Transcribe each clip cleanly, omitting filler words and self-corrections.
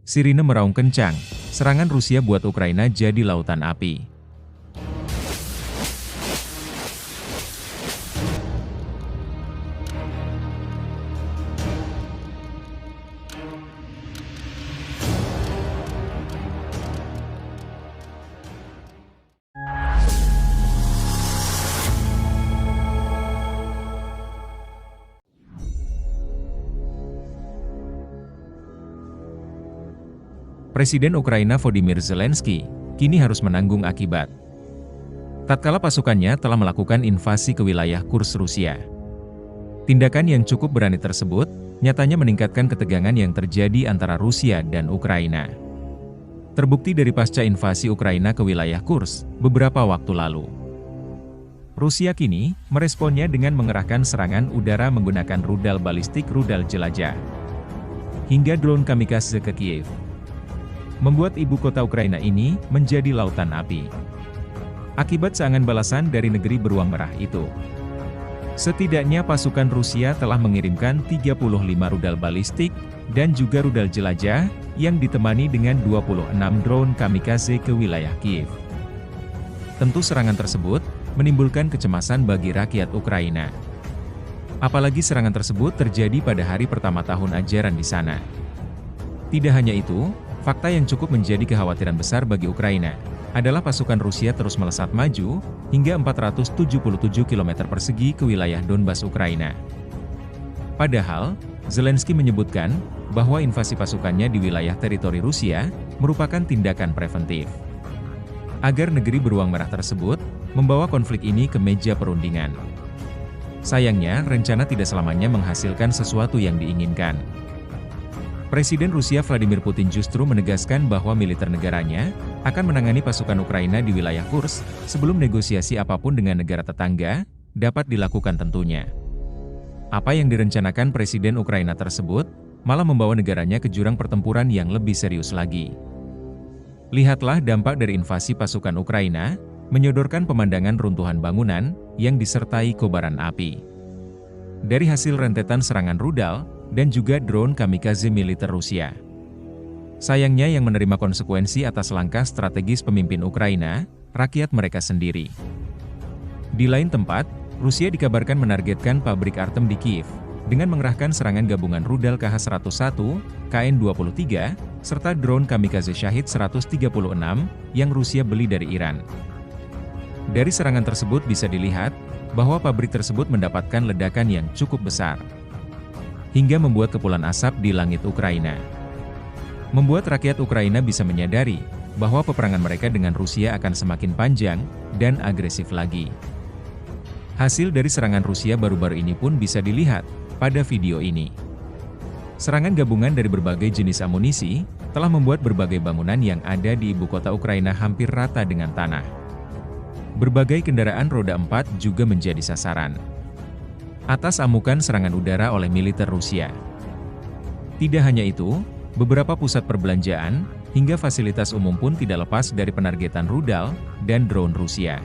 Sirine meraung kencang, serangan Rusia buat Ukraina jadi lautan api. Presiden Ukraina Volodymyr Zelensky kini harus menanggung akibat. Tatkala pasukannya telah melakukan invasi ke wilayah Kursk Rusia. Tindakan yang cukup berani tersebut nyatanya meningkatkan ketegangan yang terjadi antara Rusia dan Ukraina. Terbukti dari pasca invasi Ukraina ke wilayah Kursk beberapa waktu lalu. Rusia kini meresponnya dengan mengerahkan serangan udara menggunakan rudal balistik, rudal jelajah, hingga drone kamikaze ke Kiev, membuat ibu kota Ukraina ini menjadi lautan api. Akibat serangan balasan dari negeri beruang merah itu, setidaknya pasukan Rusia telah mengirimkan 35 rudal balistik dan juga rudal jelajah yang ditemani dengan 26 drone kamikaze ke wilayah Kiev. Tentu serangan tersebut menimbulkan kecemasan bagi rakyat Ukraina. Apalagi serangan tersebut terjadi pada hari pertama tahun ajaran di sana. Tidak hanya itu, fakta yang cukup menjadi kekhawatiran besar bagi Ukraina adalah pasukan Rusia terus melesat maju hingga 477 km persegi ke wilayah Donbas Ukraina. Padahal, Zelensky menyebutkan bahwa invasi pasukannya di wilayah teritori Rusia merupakan tindakan preventif agar negeri beruang merah tersebut membawa konflik ini ke meja perundingan. Sayangnya, rencana tidak selamanya menghasilkan sesuatu yang diinginkan. Presiden Rusia Vladimir Putin justru menegaskan bahwa militer negaranya akan menangani pasukan Ukraina di wilayah Kursk sebelum negosiasi apapun dengan negara tetangga dapat dilakukan tentunya. Apa yang direncanakan Presiden Ukraina tersebut malah membawa negaranya ke jurang pertempuran yang lebih serius lagi. Lihatlah dampak dari invasi pasukan Ukraina, menyodorkan pemandangan runtuhan bangunan yang disertai kobaran api. Dari hasil rentetan serangan rudal dan juga drone kamikaze militer Rusia. Sayangnya yang menerima konsekuensi atas langkah strategis pemimpin Ukraina, rakyat mereka sendiri. Di lain tempat, Rusia dikabarkan menargetkan pabrik Artem di Kiev, dengan mengerahkan serangan gabungan rudal KH-101, KN-23, serta drone kamikaze Shahid 136 yang Rusia beli dari Iran. Dari serangan tersebut bisa dilihat bahwa pabrik tersebut mendapatkan ledakan yang cukup besar, hingga membuat kepulan asap di langit Ukraina. Membuat rakyat Ukraina bisa menyadari bahwa peperangan mereka dengan Rusia akan semakin panjang dan agresif lagi. Hasil dari serangan Rusia baru-baru ini pun bisa dilihat pada video ini. Serangan gabungan dari berbagai jenis amunisi telah membuat berbagai bangunan yang ada di ibu kota Ukraina hampir rata dengan tanah. Berbagai kendaraan roda 4 juga menjadi sasaran atas amukan serangan udara oleh militer Rusia. Tidak hanya itu, beberapa pusat perbelanjaan hingga fasilitas umum pun tidak lepas dari penargetan rudal dan drone Rusia.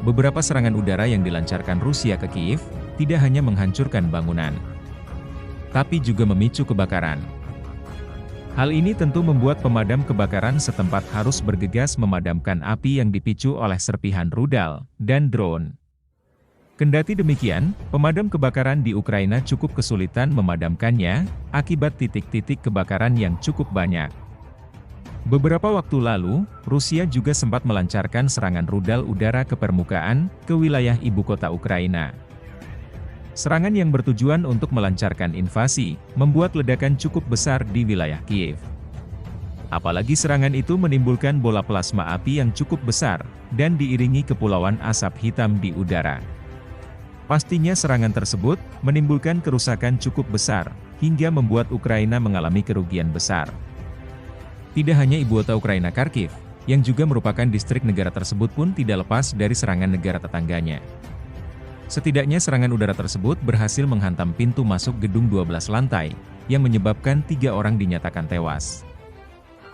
Beberapa serangan udara yang dilancarkan Rusia ke Kiev tidak hanya menghancurkan bangunan, tapi juga memicu kebakaran. Hal ini tentu membuat pemadam kebakaran setempat harus bergegas memadamkan api yang dipicu oleh serpihan rudal dan drone. Kendati demikian, pemadam kebakaran di Ukraina cukup kesulitan memadamkannya akibat titik-titik kebakaran yang cukup banyak. Beberapa waktu lalu, Rusia juga sempat melancarkan serangan rudal udara ke permukaan ke wilayah ibu kota Ukraina. Serangan yang bertujuan untuk melancarkan invasi, membuat ledakan cukup besar di wilayah Kiev. Apalagi serangan itu menimbulkan bola plasma api yang cukup besar, dan diiringi kepulauan asap hitam di udara. Pastinya serangan tersebut menimbulkan kerusakan cukup besar, hingga membuat Ukraina mengalami kerugian besar. Tidak hanya ibu kota Ukraina Kharkiv, yang juga merupakan distrik negara tersebut pun tidak lepas dari serangan negara tetangganya. Setidaknya serangan udara tersebut berhasil menghantam pintu masuk gedung 12 lantai, yang menyebabkan 3 orang dinyatakan tewas.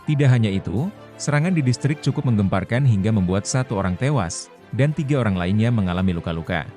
Tidak hanya itu, serangan di distrik cukup menggemparkan hingga membuat 1 orang tewas, dan 3 orang lainnya mengalami luka-luka.